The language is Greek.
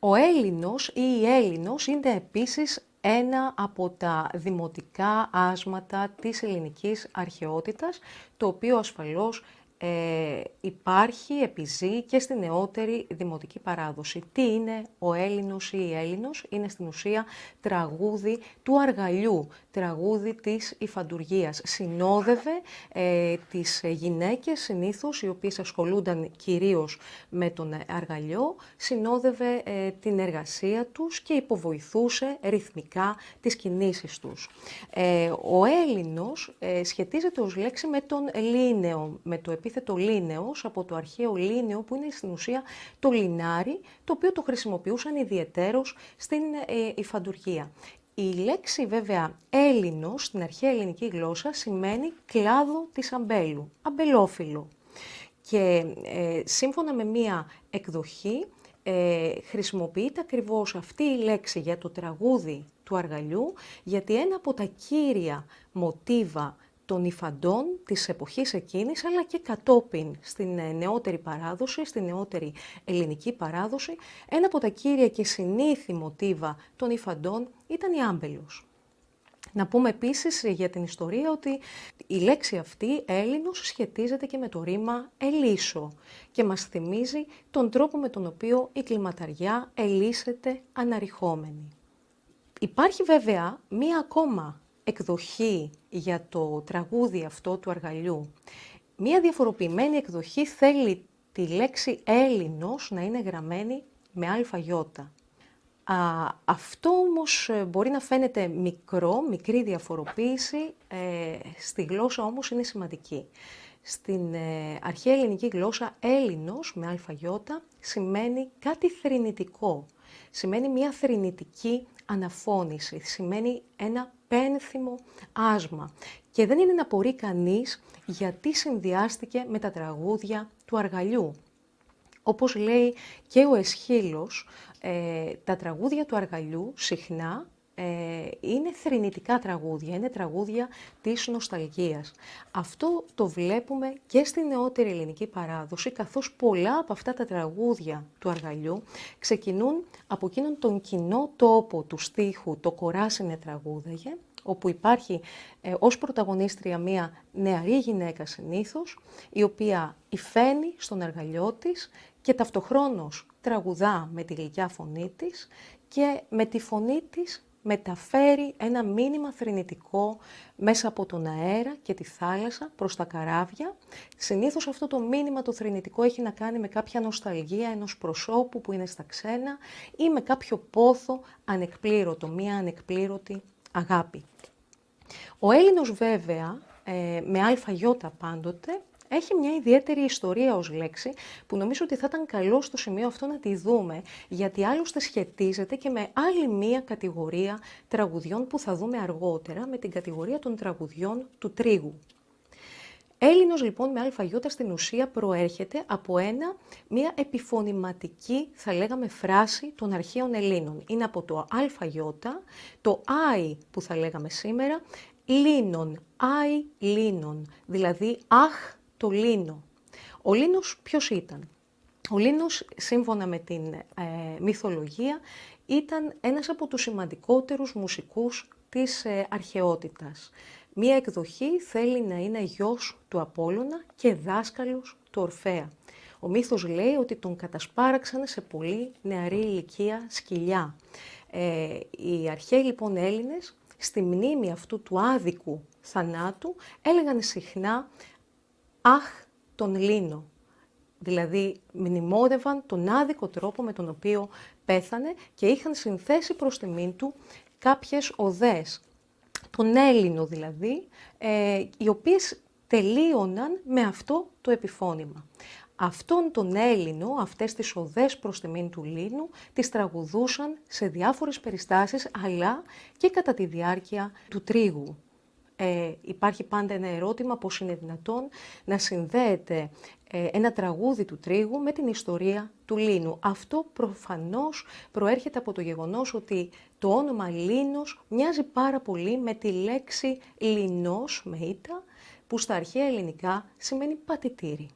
Ο Έλληνος ή η Έλληνος είναι επίσης ένα από τα δημοτικά άσματα της ελληνικής αρχαιότητας, το οποίο ασφαλώς υπάρχει, επιζεί και στη νεότερη δημοτική παράδοση. Τι είναι ο Έλληνος ή η Έλληνος? Είναι στην ουσία τραγούδι του αργαλιού, τραγούδι της υφαντουργίας. Συνόδευε τις γυναίκες συνήθως, οι οποίες ασχολούνταν κυρίως με τον αργαλιό, συνόδευε την εργασία τους και υποβοηθούσε ρυθμικά τις κινήσεις τους. Ο Έλληνος σχετίζεται ως λέξη με τον λίνεο, με το επίθετο λίνεος, από το αρχαίο λίνεο που είναι στην ουσία το λινάρι, το οποίο το χρησιμοποιούσαν ιδιαιτέρως στην υφαντουργία. Η λέξη βέβαια Έλληνος στην αρχαία ελληνική γλώσσα σημαίνει κλάδο της αμπέλου, αμπελόφυλλο. Και σύμφωνα με μία εκδοχή χρησιμοποιείται ακριβώς αυτή η λέξη για το τραγούδι του αργαλιού, γιατί ένα από τα κύρια μοτίβα των υφαντών της εποχής εκείνης, αλλά και κατόπιν στην νεότερη παράδοση, στην νεότερη ελληνική παράδοση, ένα από τα κύρια και συνήθη μοτίβα των υφαντών ήταν η άμπελος. Να πούμε επίσης για την ιστορία ότι η λέξη αυτή, Έλληνος, σχετίζεται και με το ρήμα ελίσω και μας θυμίζει τον τρόπο με τον οποίο η κλιματαριά ελίσσεται αναρριχόμενη. Υπάρχει βέβαια μία ακόμα εκδοχή για το τραγούδι αυτό του αργαλιού. Μία διαφοροποιημένη εκδοχή θέλει τη λέξη Έλληνος να είναι γραμμένη με αλφαγιώτα. Αυτό όμως μπορεί να φαίνεται μικρή διαφοροποίηση, στη γλώσσα όμως είναι σημαντική. Στην αρχαία ελληνική γλώσσα Έλληνος με αλφαγιώτα σημαίνει κάτι θρηνητικό, σημαίνει μια θρηνητική αναφώνηση, σημαίνει ένα πένθυμο άσμα και δεν είναι να απορεί κανείς γιατί συνδυάστηκε με τα τραγούδια του αργαλιού. Όπως λέει και ο Αισχύλος, τα τραγούδια του αργαλιού συχνά είναι θρηνητικά τραγούδια, είναι τραγούδια της νοσταλγίας. Αυτό το βλέπουμε και στη νεότερη ελληνική παράδοση, καθώς πολλά από αυτά τα τραγούδια του αργαλιού ξεκινούν από εκείνον τον κοινό τόπο του στίχου «Το κοράσινε τραγούδαγε», όπου υπάρχει ως πρωταγωνίστρια μία νεαρή γυναίκα συνήθως, η οποία υφαίνει στον αργαλιό της και ταυτοχρόνως τραγουδά με τη γλυκιά φωνή της και με τη φωνή της μεταφέρει ένα μήνυμα θρηνητικό μέσα από τον αέρα και τη θάλασσα προς τα καράβια. Συνήθως αυτό το μήνυμα το θρηνητικό έχει να κάνει με κάποια νοσταλγία ενός προσώπου που είναι στα ξένα ή με κάποιο πόθο ανεκπλήρωτο, μία ανεκπλήρωτη αγάπη. Ο Έλληνος βέβαια, με αλφαγιώτα πάντοτε, έχει μια ιδιαίτερη ιστορία ως λέξη που νομίζω ότι θα ήταν καλό στο σημείο αυτό να τη δούμε, γιατί άλλωστε σχετίζεται και με άλλη μία κατηγορία τραγουδιών που θα δούμε αργότερα, με την κατηγορία των τραγουδιών του τρίγου. Έλληνος λοιπόν με αλφαγιώτα στην ουσία προέρχεται από μία επιφωνηματική, θα λέγαμε, φράση των αρχαίων Ελλήνων. Είναι από το αλφαγιώτα, το άι που θα λέγαμε σήμερα, λίνον, άι λίνον, δηλαδή αχ το λίνο. Ο Λίνος ποιος ήταν? Ο Λίνος, σύμφωνα με την μυθολογία, ήταν ένας από τους σημαντικότερους μουσικούς της αρχαιότητας. Μία εκδοχή θέλει να είναι γιος του Απόλλωνα και δάσκαλος του Ορφέα. Ο μύθος λέει ότι τον κατασπάραξαν σε πολύ νεαρή ηλικία σκυλιά. Οι αρχαίοι λοιπόν Έλληνες, στη μνήμη αυτού του άδικου θανάτου, έλεγαν συχνά «Αχ, τον Λίνο». Δηλαδή μνημόνευαν τον άδικο τρόπο με τον οποίο πέθανε και είχαν συνθέσει προς τιμήν του κάποιες οδές. Τον Έλληνο δηλαδή, οι οποίες τελείωναν με αυτό το επιφώνημα. Αυτόν τον Έλληνο, αυτές τις οδές προς τιμήν του Λίνου, τις τραγουδούσαν σε διάφορες περιστάσεις, αλλά και κατά τη διάρκεια του τρίγου. Υπάρχει πάντα ένα ερώτημα πώς είναι δυνατόν να συνδέεται ένα τραγούδι του τρίγου με την ιστορία του Λίνου. Αυτό προφανώς προέρχεται από το γεγονός ότι το όνομα Λίνος μοιάζει πάρα πολύ με τη λέξη λινός με ήτα, που στα αρχαία ελληνικά σημαίνει πατητήρι.